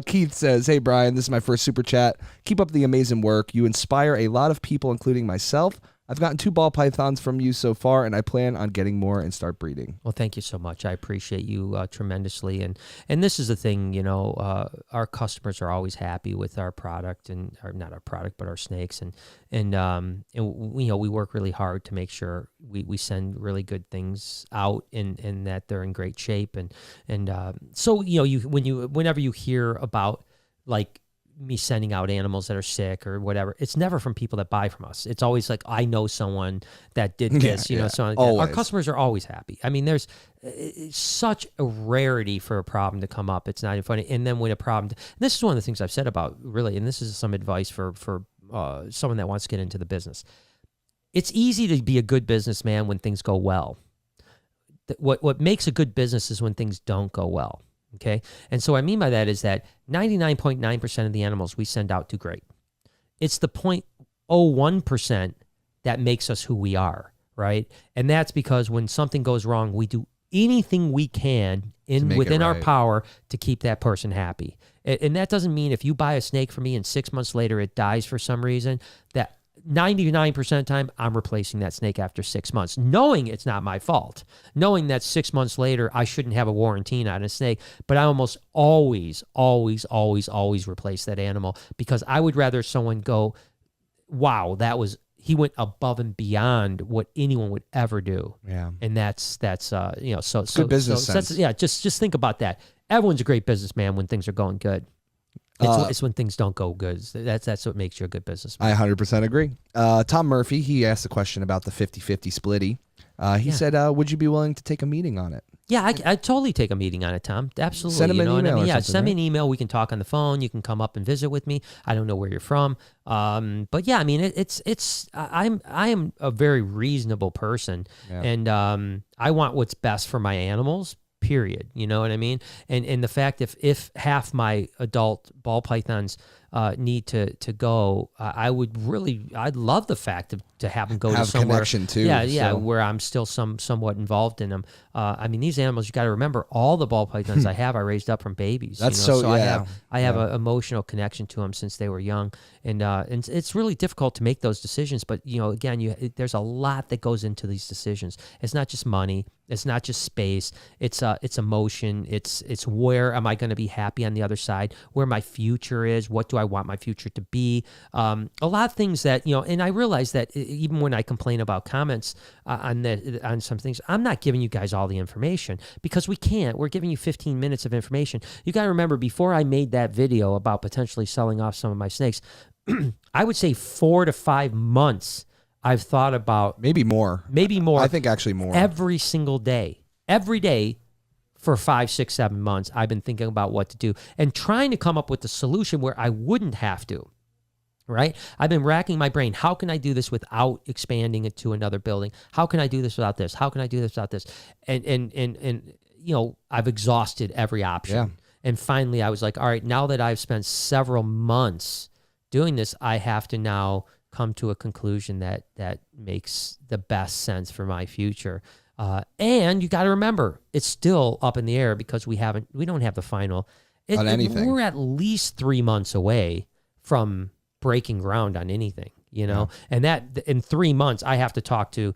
Keith says, "Hey Brian, this is my first super chat. Keep up the amazing work. You inspire a lot of people, including myself. I've gotten 2 ball pythons from you so far, and I plan on getting more and start breeding." Well, thank you so much. I appreciate you tremendously. And this is the thing, our customers are always happy with our product, or not our product, but our snakes. And we work really hard to make sure we send really good things out and that they're in great shape. So whenever you hear about like me sending out animals that are sick or whatever, it's never from people that buy from us. It's always like, I know someone that did this, so like our customers are always happy. I mean, there's such a rarity for a problem to come up. It's not even funny. And then when a problem, this is one of the things I've said about really, and this is some advice for someone that wants to get into the business. It's easy to be a good businessman when things go well. What makes a good business is when things don't go well. Okay. And so what I mean by that is that 99.9% of the animals we send out do great. It's the 0.01% that makes us who we are, right? And that's because when something goes wrong, we do anything we can within our power to keep that person happy. And that doesn't mean if you buy a snake from me and 6 months later it dies for some reason, that 99% of the time, I'm replacing that snake after 6 months, knowing it's not my fault, knowing that 6 months later, I shouldn't have a warranty on a snake, but I almost always replace that animal because I would rather someone go, wow, he went above and beyond what anyone would ever do. Yeah. And that's so good business sense. Just think about that. Everyone's a great businessman when things are going good. It's when things don't go good. That's what makes you a good businessman. I 100% agree. Tom Murphy, he asked a question about the 50-50 splitty. He said, would you be willing to take a meeting on it? Yeah, I'd totally take a meeting on it, Tom. Absolutely. Send him an email. Yeah, send me an email. We can talk on the phone. You can come up and visit with me. I don't know where you're from. But yeah, I mean, I am a very reasonable person. Yeah. And I want what's best for my animals. Period. You know what I mean? And the fact if half my adult ball pythons need to go, I'd love the fact to have them go to somewhere. Connection too. Yeah, where I'm still somewhat involved in them. I mean, these animals, you got to remember, all the ball pythons I have raised up from babies. That's I have an emotional connection to them since they were young, and it's really difficult to make those decisions. But again, there's a lot that goes into these decisions. It's not just money. It's not just space. It's emotion. It's where am I going to be happy on the other side? Where my future is? What do I want my future to be? A lot of things that and I realize that even when I complain about comments on some things, I'm not giving you guys all the information because we can't. We're giving you 15 minutes of information. You got to remember, before I made that video about potentially selling off some of my snakes, I would say 4 to 5 months. I've thought about maybe more. I think actually more. Every single day. Every day for 5, 6, 7 months, I've been thinking about what to do and trying to come up with a solution where I wouldn't have to. Right? I've been racking my brain. How can I do this without expanding it to another building? How can I do this without this? How can I do this without this? And I've exhausted every option. Yeah. And finally I was like, all right, now that I've spent several months doing this, I have to now come to a conclusion that makes the best sense for my future. And you got to remember, it's still up in the air because we don't have the final. On anything. We're at least 3 months away from breaking ground on anything, Yeah. And that in 3 months, I have to talk to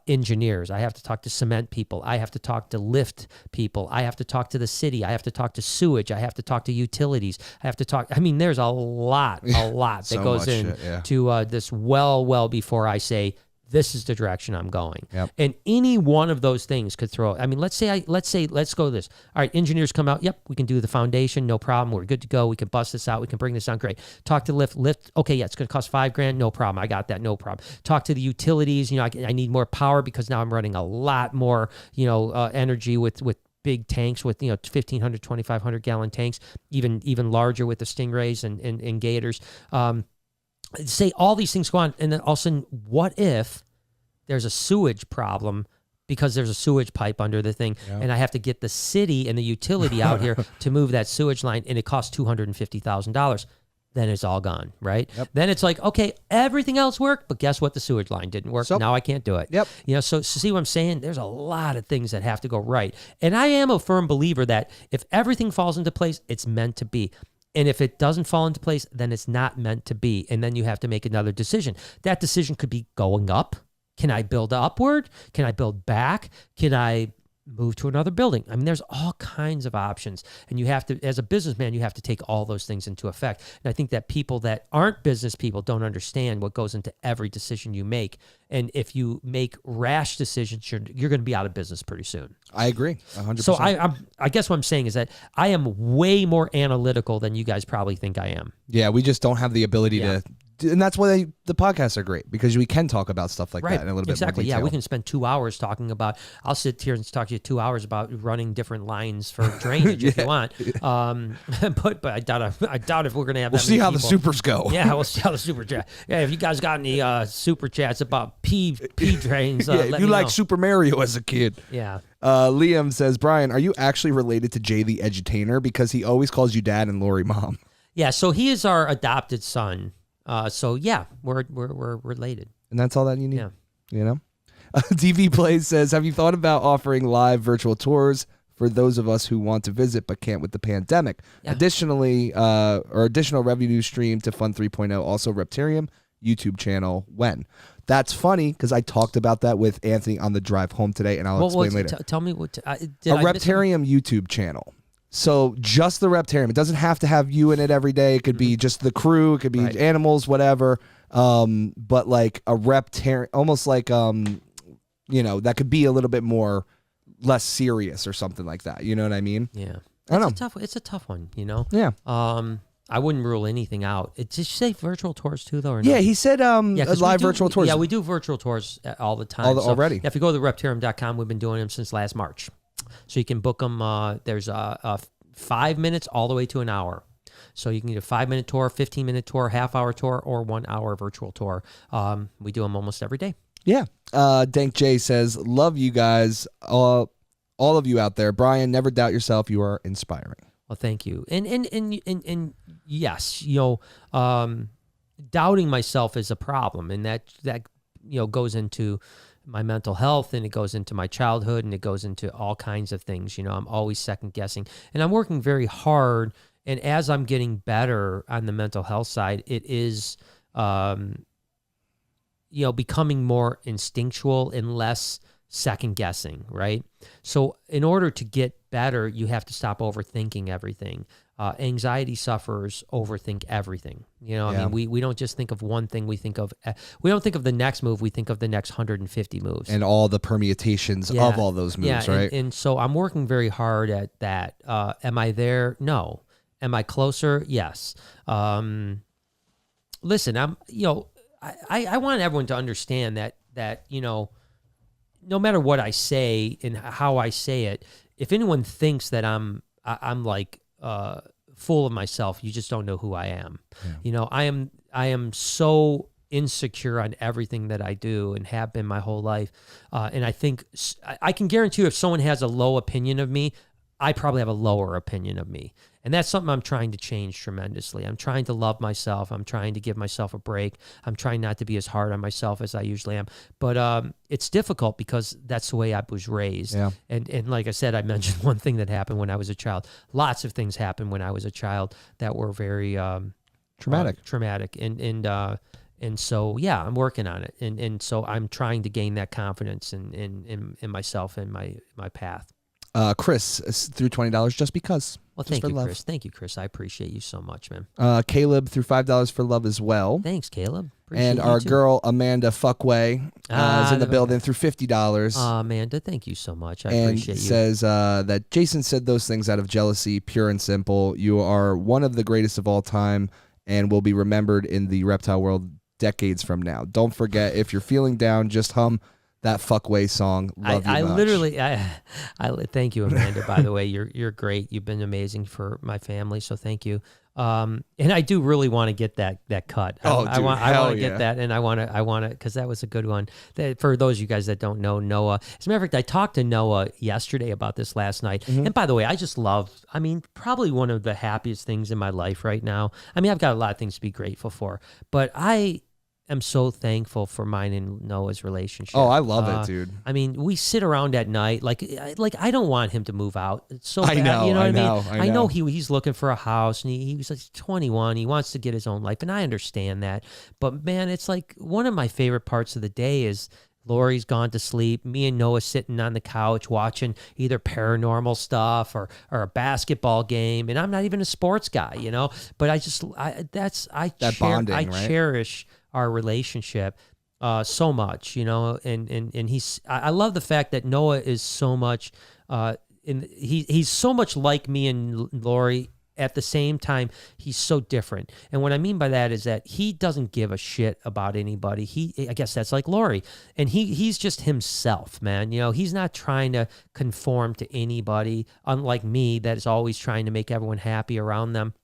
engineers. I have to talk to cement people. I have to talk to lift people. I have to talk to the city. I have to talk to sewage. I have to talk to utilities. I have to talk. I mean, there's a lot that goes into this well before I say, this is the direction I'm going. Yep. And any one of those things could throw, I mean, let's go this. All right, engineers come out. Yep, we can do the foundation. No problem. We're good to go. We can bust this out. We can bring this down. Great. Talk to lift. Okay, yeah, it's going to cost $5,000. No problem. I got that. No problem. Talk to the utilities. I need more power because now I'm running a lot more, energy with big tanks with 1,500, 2,500 gallon tanks, even larger with the Stingrays and Gators. Say all these things go on, and then all of a sudden, what if there's a sewage problem because there's a sewage pipe under the thing, and I have to get the city and the utility out here to move that sewage line, and it costs $250,000. Then it's all gone, right? Yep. Then it's like, okay, everything else worked, but guess what? The sewage line didn't work. Now I can't do it. Yep. So see what I'm saying? There's a lot of things that have to go right. And I am a firm believer that if everything falls into place, it's meant to be. And if it doesn't fall into place, then it's not meant to be. And then you have to make another decision. That decision could be going up. Can I build upward? Can I build back? Can I move to another building? I mean, there's all kinds of options. And you have to, as a businessman, you have to take all those things into effect. And I think that people that aren't business people don't understand what goes into every decision you make. And if you make rash decisions, you're going to be out of business pretty soon. I agree, 100%. So I guess what I'm saying is that I am way more analytical than you guys probably think I am. Yeah, we just don't have the ability to. And that's why the podcasts are great, because we can talk about stuff like that in a little bit more detail. Yeah, we can spend 2 hours talking about. I'll sit here and talk to you 2 hours about running different lines for drainage if you want. But I doubt if we're gonna have. We'll see how the supers go. Yeah, we'll see how the super chat. Yeah, if you guys got any super chats about pee drains, if you like Super Mario as a kid. Yeah. Liam says, Brian, are you actually related to Jay the Edutainer, because he always calls you dad and Lori mom? Yeah, so he is our adopted son. So yeah, we're related, and that's all that you need. Yeah, you know. TV Plays says, have you thought about offering live virtual tours for those of us who want to visit but can't with the pandemic? Yeah. Additionally, additional revenue stream to Fund 3.0. Also, Reptarium YouTube channel. When? That's funny, because I talked about that with Anthony on the drive home today, and I'll explain later. Tell me what. A Reptarium YouTube channel. So just the Reptarium. It doesn't have to have you in it every day. It could be just the crew. It could be animals, whatever. But like a Reptarium, almost like that could be a little bit more less serious or something like that. You know what I mean? Yeah. I don't know. It's a tough one. You know. Yeah. I wouldn't rule anything out. Did you say virtual tours too, though? Or no? Yeah, he said live virtual tours. Yeah, we do virtual tours all the time. Already. Yeah, if you go to reptarium.com, we've been doing them since last March. So you can book them. There's 5 minutes all the way to an hour. So you can get a 5-minute tour, 15-minute tour, half-hour tour, or 1 hour virtual tour. We do them almost every day. Yeah. Dank J says, love you guys, all of you out there. Brian, never doubt yourself. You are inspiring. Well, thank you. And yes, doubting myself is a problem, and that goes into my mental health, and it goes into my childhood, and it goes into all kinds of things. I'm always second guessing, and I'm working very hard. And as I'm getting better on the mental health side, it is, becoming more instinctual and less second guessing, right? So in order to get better, you have to stop overthinking everything. Anxiety sufferers overthink everything. I mean, we don't just think of one thing. We don't think of the next move. We think of the next 150 moves. And all the permutations of all those moves, right? And so I'm working very hard at that. Am I there? No. Am I closer? Yes. Listen, I want everyone to understand that no matter what I say and how I say it, if anyone thinks that I'm like full of myself, you just don't know who I am. Yeah. I am so insecure on everything that I do and have been my whole life. And I think I can guarantee you, if someone has a low opinion of me, I probably have a lower opinion of me. And that's something I'm trying to change tremendously. I'm trying to love myself. I'm trying to give myself a break. I'm trying not to be as hard on myself as I usually am. But it's difficult because that's the way I was raised. Yeah. And like I said, I mentioned one thing that happened when I was a child. Lots of things happened when I was a child that were very traumatic. And so, yeah, I'm working on it. And so I'm trying to gain that confidence in myself and my path. Chris threw $20 just because. Well, thank you, Chris. Thank you, Chris. I appreciate you so much, man. Caleb threw $5 for love as well. Thanks, Caleb. Appreciate and our girl Amanda Fuckway is in the building through $50. Amanda, thank you so much. I appreciate you. And says that Jason said those things out of jealousy, pure and simple. You are one of the greatest of all time and will be remembered in the reptile world decades from now. Don't forget, if you're feeling down, just hum that Fuckway song. Love you much. Literally, I thank you, Amanda. By the way, you're great. You've been amazing for my family, so thank you. And I do really want to get that cut. I want to get that, and I want to because that was a good one. For those of you guys that don't know Noah, as a matter of fact, I talked to Noah yesterday about this last night. Mm-hmm. And by the way, I just love. I mean, probably one of the happiest things in my life right now. I mean, I've got a lot of things to be grateful for, but am so thankful for mine and Noah's relationship. Oh, I love it, dude. I mean, we sit around at night like I don't want him to move out. It's so bad. I know, You know what I I mean? know, I I know know. he's looking for a house, and he was like 21. He wants to get his own life, and I understand that. But man, it's like one of my favorite parts of the day is Lori's gone to sleep. Me and Noah sitting on the couch watching either paranormal stuff or a basketball game. And I'm not even a sports guy, you know. But Bonding, right? cherish our relationship so much, you know. And I love the fact that Noah is so much he's so much like me and Lori. At the same time, he's so different. And what I mean by that is that he doesn't give a shit about anybody. I guess that's like Lori. And he's just himself, man. You know, he's not trying to conform to anybody, unlike me, that is always trying to make everyone happy around them.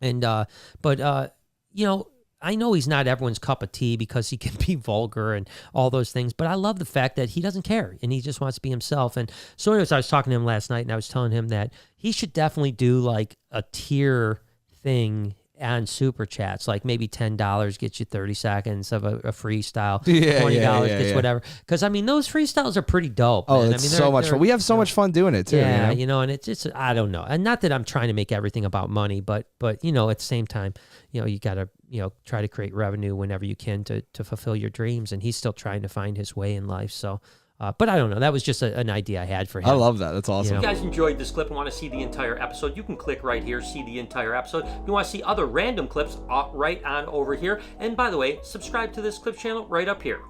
And, you know, I know he's not everyone's cup of tea because he can be vulgar and all those things, but I love the fact that he doesn't care and he just wants to be himself. And so anyways, I was talking to him last night and I was telling him that he should definitely do like a tier thing on Super Chats, like maybe $10 gets you 30 seconds of a freestyle, $20 gets whatever. Because I mean, those freestyles are pretty dope. Oh, man. it's I mean, so much fun. We have so much fun doing it too. Yeah, you know? and it's I don't know, and not that I'm trying to make everything about money, but you know, at the same time, you know, you gotta try to create revenue whenever you can to fulfill your dreams, and he's still trying to find his way in life. So. But I don't know. That was just an idea I had for him. I love that. That's awesome. You know? If you guys enjoyed this clip and want to see the entire episode, you can click right here, see the entire episode. If you want to see other random clips, right on over here. And by the way, subscribe to this clip channel right up here.